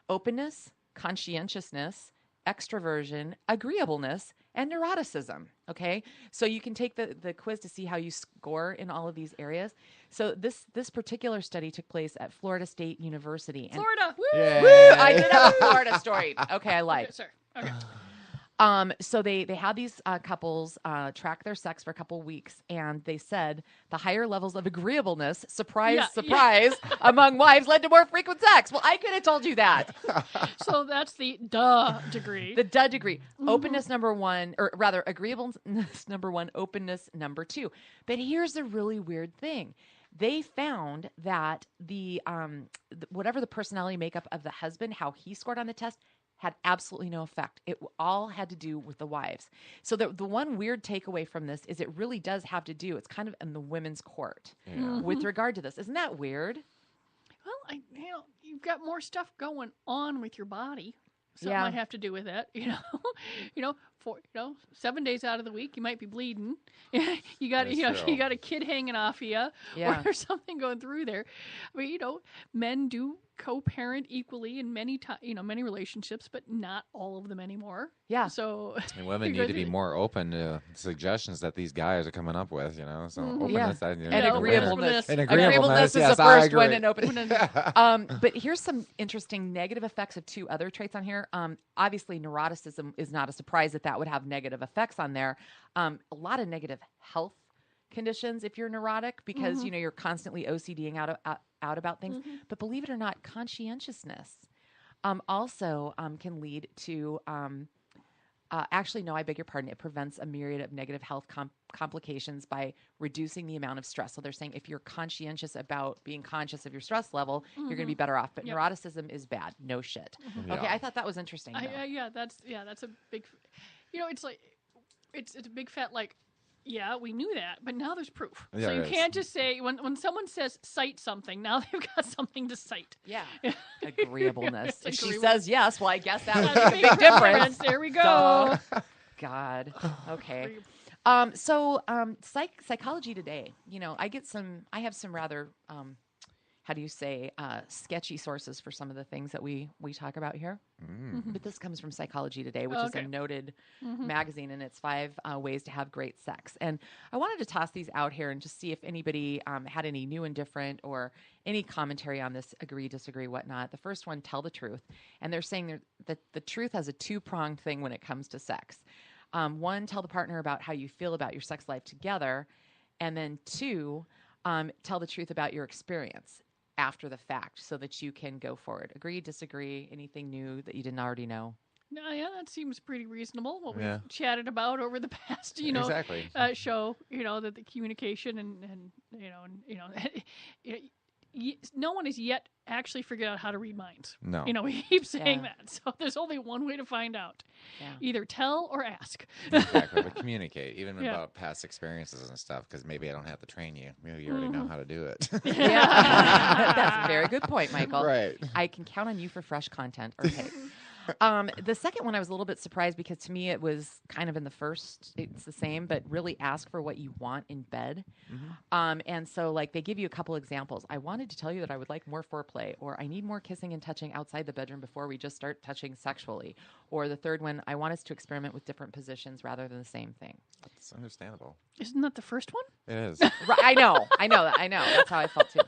Openness, conscientiousness, extroversion, agreeableness, and neuroticism. Okay, so you can take the quiz to see how you score in all of these areas. So this particular study took place at Florida State University. And Florida. Woo! Woo! I did have a Florida story. Okay, I lied. Okay, sorry. Okay. So they had these couples track their sex for a couple weeks, and they said the higher levels of agreeableness, surprise, among wives led to more frequent sex. Well, I could have told you that. So that's the duh degree. The duh degree. Openness number 1, or rather agreeableness number 1, openness number 2. But here's the really weird thing. They found that the whatever the personality makeup of the husband, how he scored on the test, had absolutely no effect. It all had to do with the wives. So the one weird takeaway from this is it really does have to do, it's kind of in the women's court with regard to this. Isn't that weird? Well, you've got more stuff going on with your body. So Yeah. it might have to do with it, for 7 days out of the week you might be bleeding. You got That's true. you got a kid hanging off of you, Yeah. or there's something going through there. I mean, men do co-parent equally in many many relationships, but not all of them anymore. Yeah. So And women need to be more open to suggestions that these guys are coming up with, So openness And Yeah, agreeableness. And Agreeableness is yes, the I first one, agree. and openness. But here's some interesting negative effects of 2 other traits on here. Obviously, neuroticism is not a surprise that would have negative effects on there. A lot of negative health conditions if you're neurotic because you're constantly OCDing out about things. But believe it or not, conscientiousness also can lead to actually, no, I beg your pardon. It prevents a myriad of negative health complications by reducing the amount of stress. So they're saying if you're conscientious about being conscious of your stress level, you're going to be better off. But neuroticism is bad. No shit. Okay, I thought that was interesting. that's a big. It's like it's a big fat like. Yeah, we knew that, but now there's proof. Yeah, so you it is. can't just say when someone says cite something. Now they've got something to cite. Yeah. Agreeableness. If she Agreeable. says yes, well, I guess that would That's make a big difference. There we go. Duh. God. Okay. So Psychology Today, I have some rather how do you say, sketchy sources for some of the things that we talk about here. But this comes from Psychology Today, which is a noted magazine, and it's 5 ways to have great sex. And I wanted to toss these out here and just see if anybody had any new and different or any commentary on this, agree, disagree, whatnot. The first one, tell the truth. And they're saying that the truth has a 2-pronged thing when it comes to sex. 1, tell the partner about how you feel about your sex life together. And then 2, tell the truth about your experience after the fact so that you can go forward. Agree, disagree, anything new that you didn't already know? No, yeah, that seems pretty reasonable. What we've chatted about over the past, show, that the communication and no one has yet actually figured out how to read minds. No. We keep saying that. So there's only one way to find out. Yeah. Either tell or ask. Exactly. But communicate, even about past experiences and stuff, because maybe I don't have to train you. Maybe you already know how to do it. Yeah. That's a very good point, Michael. Right. I can count on you for fresh content. Okay. The second one I was a little bit surprised because to me it was kind of in the first, it's the same, but really ask for what you want in bed. And so like they give you a couple examples. I wanted to tell you that I would like more foreplay, or I need more kissing and touching outside the bedroom before we just start touching sexually. Or the third one, I want us to experiment with different positions rather than the same thing. It's understandable. Isn't that the first one? It is. Right, I know. That's how I felt too.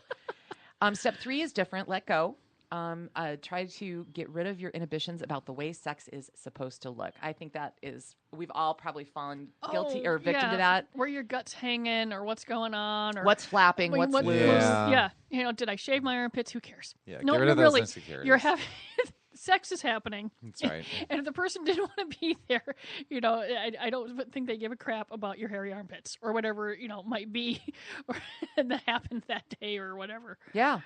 Step 3 is different. Let go. Try to get rid of your inhibitions about the way sex is supposed to look. I think that is, we've all probably fallen guilty or victim to that. Where your gut's hanging or what's going on or what's flapping, what's loose. Yeah. Did I shave my armpits? Who cares? Yeah, get rid of those insecurities. You're having... Sex is happening. That's right. And if the person didn't want to be there, I don't think they give a crap about your hairy armpits or whatever, might be or that happened that day or whatever. Yeah.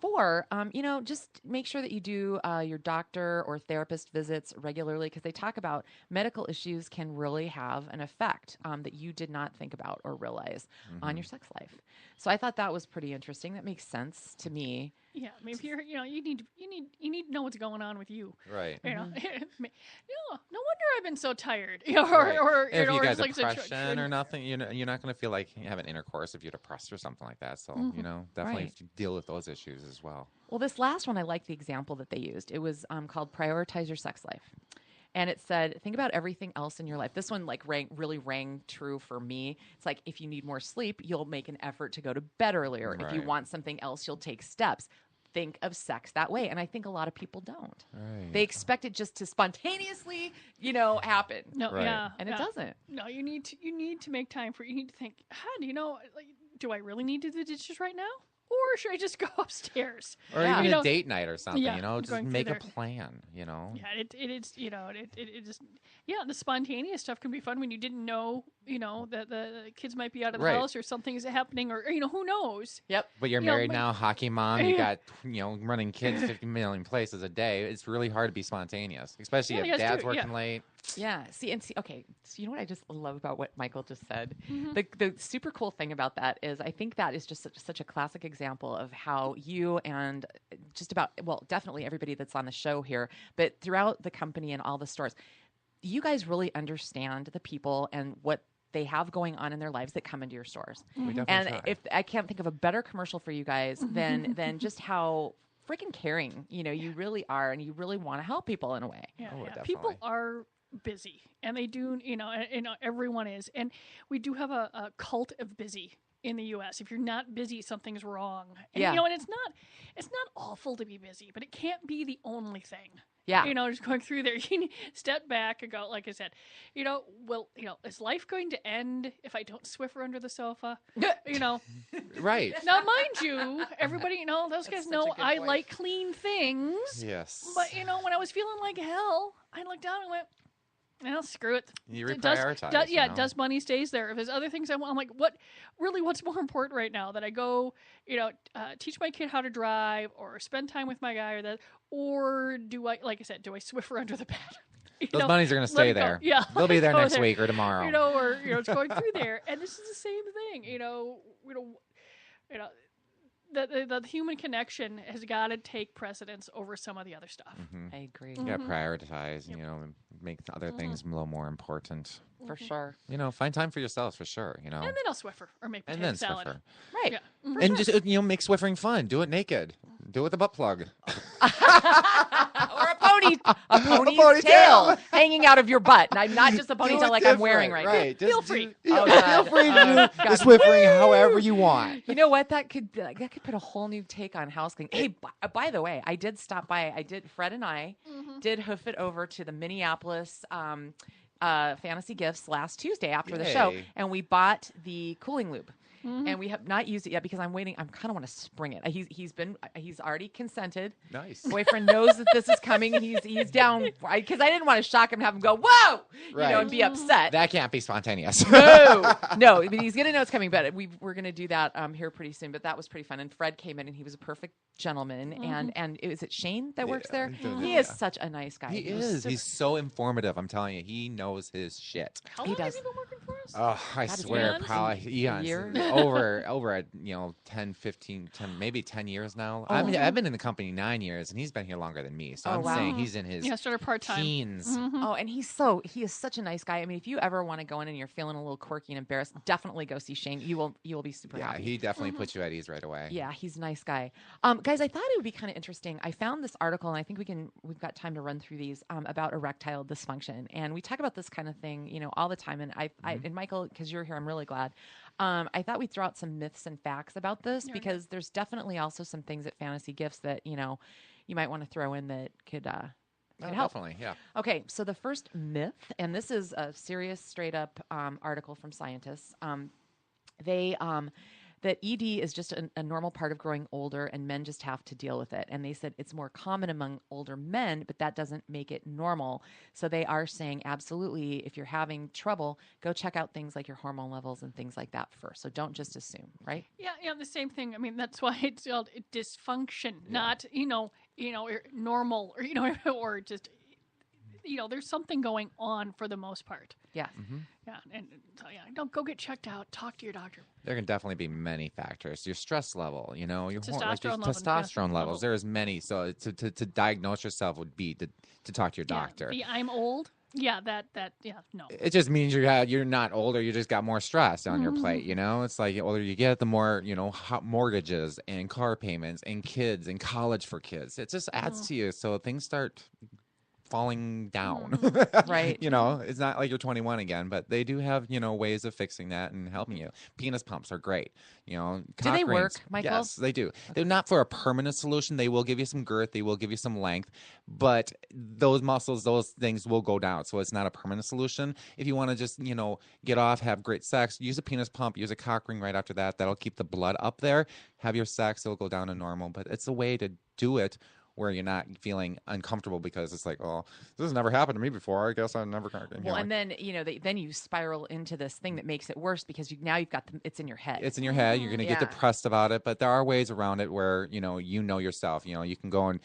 4, just make sure that you do your doctor or therapist visits regularly because they talk about medical issues can really have an effect that you did not think about or realize on your sex life. So I thought that was pretty interesting. That makes sense to me. Yeah, I mean, if you're, you need to know what's going on with you, right? No wonder I've been so tired. Right. Or if you got like depression or nothing, you're not going to feel like you have an intercourse if you're depressed or something like that. So definitely deal with those issues as well. Well, this last one, I like the example that they used. It was called "Prioritize Your Sex Life." And it said, think about everything else in your life. This one really rang true for me. It's like, if you need more sleep, you'll make an effort to go to bed earlier. Right. If you want something else, you'll take steps. Think of sex that way. And I think a lot of people don't. Right. They expect it just to spontaneously, happen. No, right. And it doesn't. No, you need to make time you need to think, do I really need to do the dishes right now? Or should I just go upstairs? Or even a date night or something, just make a plan, Yeah, it is, it just, the spontaneous stuff can be fun when you didn't know, that the kids might be out of the house or something is happening or, who knows. Yep. But you're married now, hockey mom, you got, running kids 50 million places a day. It's really hard to be spontaneous, especially if dad's working late. Yeah. Okay. So you know what I just love about what Michael just said? The super cool thing about that is I think that is just such a classic example of how you and just about, definitely everybody that's on the show here, but throughout the company and all the stores, you guys really understand the people and what they have going on in their lives that come into your stores. And try. If I can't think of a better commercial for you guys than just how freaking caring, you really are, and you really want to help people in a way. Yeah, people are busy, and they do, and everyone is, and we do have a cult of busy in the U.S. If you're not busy, something's wrong. And, and it's not awful to be busy, but it can't be the only thing. Yeah. Just going through there, you need to step back and go, like I said, is life going to end if I don't Swiffer under the sofa? Right. Now, mind you, everybody, those guys know I like clean things. Yes. But, when I was feeling like hell, I looked down and went, well, screw it. You reprioritize. Does money stays there. If there's other things I want, I'm like, what's more important right now? That I go, teach my kid how to drive or spend time with my guy or do I, like I said, do I Swiffer under the bed? Those bunnies are going to stay there. Yeah. They'll be there next week or tomorrow. It's going through there. And this is the same thing, the human connection has got to take precedence over some of the other stuff. I agree. You gotta prioritize, you know, and make the other things a little more important. For sure. You know, find time for yourselves for sure, you know. And then I'll Swiffer or make And potato then salad. Swiffer. Right. Yeah. And just, you know, make Swiffering fun. Do it naked. Do it with a butt plug. Or a ponytail ponytail. hanging out of your butt. And not just a Do ponytail it like I'm wearing right different, now. Just Feel free. Oh, feel God. free to do God. the Swiffering however you want. You know what? That could put a whole new take on house cleaning. Hey, by the way, I did stop by. Fred and I did hoof it over to the Minneapolis Fantasy Gifts last Tuesday after the show, Yay. and we bought the cooling lube. And we have not used it yet because I'm waiting. I kind of want to spring it. He's already consented. Nice. Boyfriend knows that this is coming. He's down because I didn't want to shock him and have him go whoa, Right. and be upset. That can't be spontaneous. No, but he's gonna know it's coming. But we're gonna do that here pretty soon. But that was pretty fun. And Fred came in and he was a perfect gentleman. And is it Shane that works there? He is such a nice guy. He is. He's so informative. I'm telling you, he knows his shit. How long has he been working for us? Oh, I God, swear, eons? probably eons. Years? over at 10, 15, 10, maybe 10 years now. Oh. I've been in the company 9 years, and he's been here longer than me. So Oh, I'm wow. saying he's in his Yeah, started part-time. teens. Oh, and he is such a nice guy. I mean, if you ever want to go in and you're feeling a little quirky and embarrassed, definitely go see Shane. You will be super Yeah, happy. he definitely puts you at ease right away. Yeah, he's a nice guy. Guys, I thought it would be kind of interesting. I found this article, and I think we've got time to run through these about erectile dysfunction, and we talk about this kind of thing, all the time. And and Michael, because you're here, I'm really glad. I thought we'd throw out some myths and facts about this because there's definitely also some things at Fantasy Gifts that you might want to throw in that could help. Definitely, yeah. Okay, so the first myth, and this is a serious, straight up article from scientists. That ED is just a normal part of growing older, and men just have to deal with it. And they said it's more common among older men, but that doesn't make it normal. So they are saying, absolutely, if you're having trouble, go check out things like your hormone levels and things like that first. So don't just assume, right? Yeah, the same thing. I mean, that's why it's called dysfunction, not normal or or just there's something going on for the most part. Yeah. Yeah, and so don't go get checked out. Talk to your doctor. There can definitely be many factors. Your stress level, your Testosterone testosterone levels. levels. There's many. So to diagnose yourself would be to talk to your doctor. Yeah, I'm old. Yeah, no. It just means you're not older. You just got more stress on your plate. It's like the older you get, the more hot mortgages and car payments and kids and college for kids. It just adds to you. So things start falling down. Right. It's not like you're 21 again, but they do have, ways of fixing that and helping you. Penis pumps are great. Do they work, Michael? Yes, they do. They're not for a permanent solution. They will give you some girth. They will give you some length, but those muscles, those things will go down. So it's not a permanent solution. If you want to just, get off, have great sex, use a penis pump, use a cock ring right after that. That'll keep the blood up there. Have your sex. It'll go down to normal, but it's a way to do it where you're not feeling uncomfortable because it's like, oh, this has never happened to me before. I guess I'm never going to. Well, and then then you spiral into this thing that makes it worse because now you've got it's in your head. It's in your head. You're going to get depressed about it, but there are ways around it where you know yourself. You can go and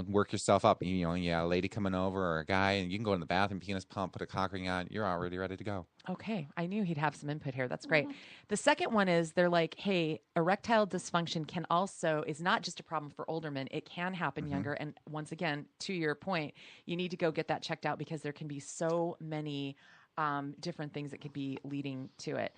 work yourself up. A lady coming over or a guy, and you can go in the bathroom, penis pump, put a cock ring on. You're already ready to go. Okay, I knew he'd have some input here. That's great. The second one is they're like, hey, erectile dysfunction is not just a problem for older men. It can happen younger. And once again, to your point, you need to go get that checked out because there can be so many different things that could be leading to it.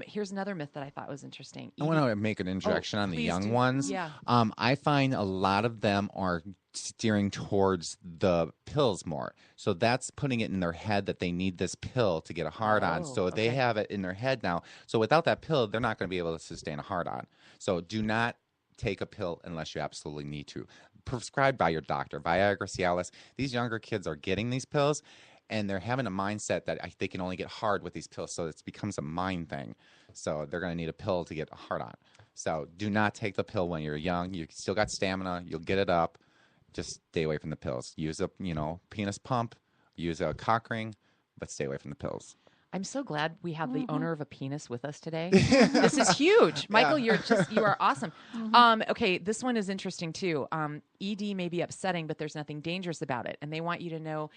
Here's another myth that I thought was interesting. I want to make an introduction on the young ones. Yeah. I find a lot of them are steering towards the pills more. So that's putting it in their head that they need this pill to get a hard-on. So they have it in their head now. So without that pill, they're not going to be able to sustain a hard-on. So do not take a pill unless you absolutely need to. Prescribed by your doctor. Viagra, Cialis. These younger kids are getting these pills, and they're having a mindset that they can only get hard with these pills. So it becomes a mind thing. So they're going to need a pill to get a hard-on. So do not take the pill when you're young. You still got stamina. You'll get it up. Just stay away from the pills. Use a penis pump. Use a cock ring, but stay away from the pills. I'm so glad we have the owner of a penis with us today. This is huge. Michael, you are awesome. Okay, this one is interesting too. ED may be upsetting, but there's nothing dangerous about it. And they want you to know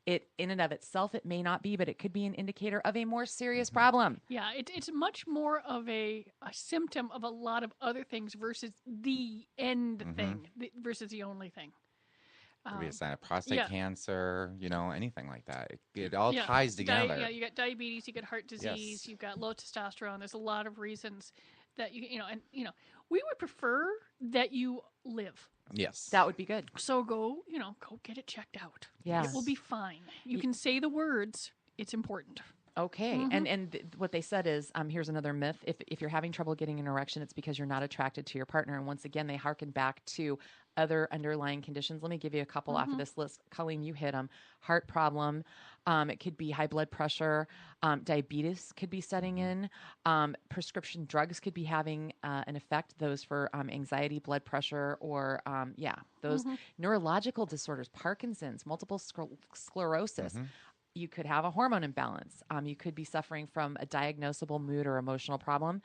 It in and of itself, it may not be, but it could be an indicator of a more serious problem. Yeah, it's much more of a symptom of a lot of other things versus the end thing versus the only thing. Could be a sign of prostate cancer, anything like that. It all ties together. You got diabetes, you got heart disease, you've got low testosterone. There's a lot of reasons that we would prefer that you live. Yes. That would be good. So go get it checked out. Yeah. It will be fine. You can say the words. It's important. Okay. And what they said is, here's another myth. If you're having trouble getting an erection, it's because you're not attracted to your partner. And once again, they harken back to other underlying conditions. Let me give you a couple off of this list. Colleen, you hit them. Heart problem. It could be high blood pressure. Diabetes could be setting in. Prescription drugs could be having an effect. Those for anxiety, blood pressure, or those neurological disorders, Parkinson's, multiple sclerosis. You could have a hormone imbalance. You could be suffering from a diagnosable mood or emotional problem.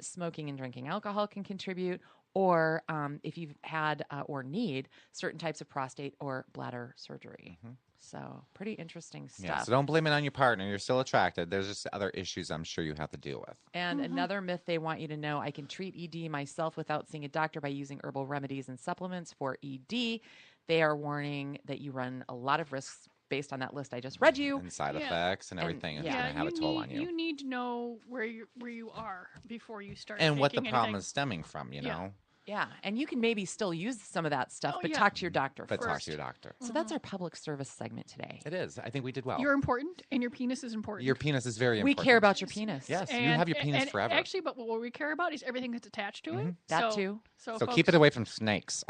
Smoking and drinking alcohol can contribute. Or if you've had or need certain types of prostate or bladder surgery. So pretty interesting stuff. Yeah, so don't blame it on your partner. You're still attracted. There's just other issues I'm sure you have to deal with. And another myth they want you to know, I can treat ED myself without seeing a doctor by using herbal remedies and supplements for ED. They are warning that you run a lot of risks based on that list I just read you. And side effects and everything. It's going to have a toll on you. You need to know where you are before you start and what the anything. problem is stemming from, you know? Yeah, and you can maybe still use some of that stuff, but talk to your doctor first. But talk to your doctor. So that's our public service segment today. It is. I think we did well. You're important, and your penis is important. Your penis is very important. We care about your penis. Yes, you have your penis forever. Actually, but what we care about is everything that's attached to it. That too. So folks, keep it away from snakes.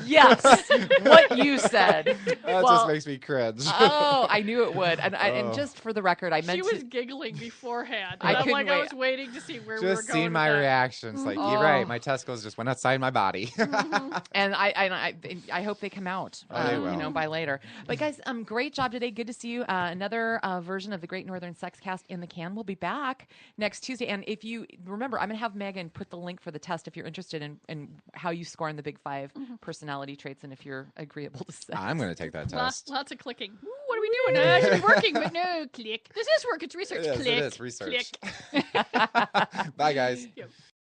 Yes, what you said. That just makes me cringe. Oh, I knew it would. And just for the record, I meant she was giggling beforehand. I was waiting to see where we were going. Just seen my reactions. Like, you're right. My testicles just went outside my body. And I hope they come out, they will. by later. But guys, great job today. Good to see you. Another version of the Great Northern Sex Cast in the can. We'll be back next Tuesday. And if you remember, I'm going to have Megan put the link for the test if you're interested in how you score in the Big Five personality traits and if you're agreeable to sex. I'm going to take that test. Lots of clicking. Ooh, what are we doing? It should be working, but no, click. This is work. It's research. It is, click. it is research. Click. Bye, guys. Yep.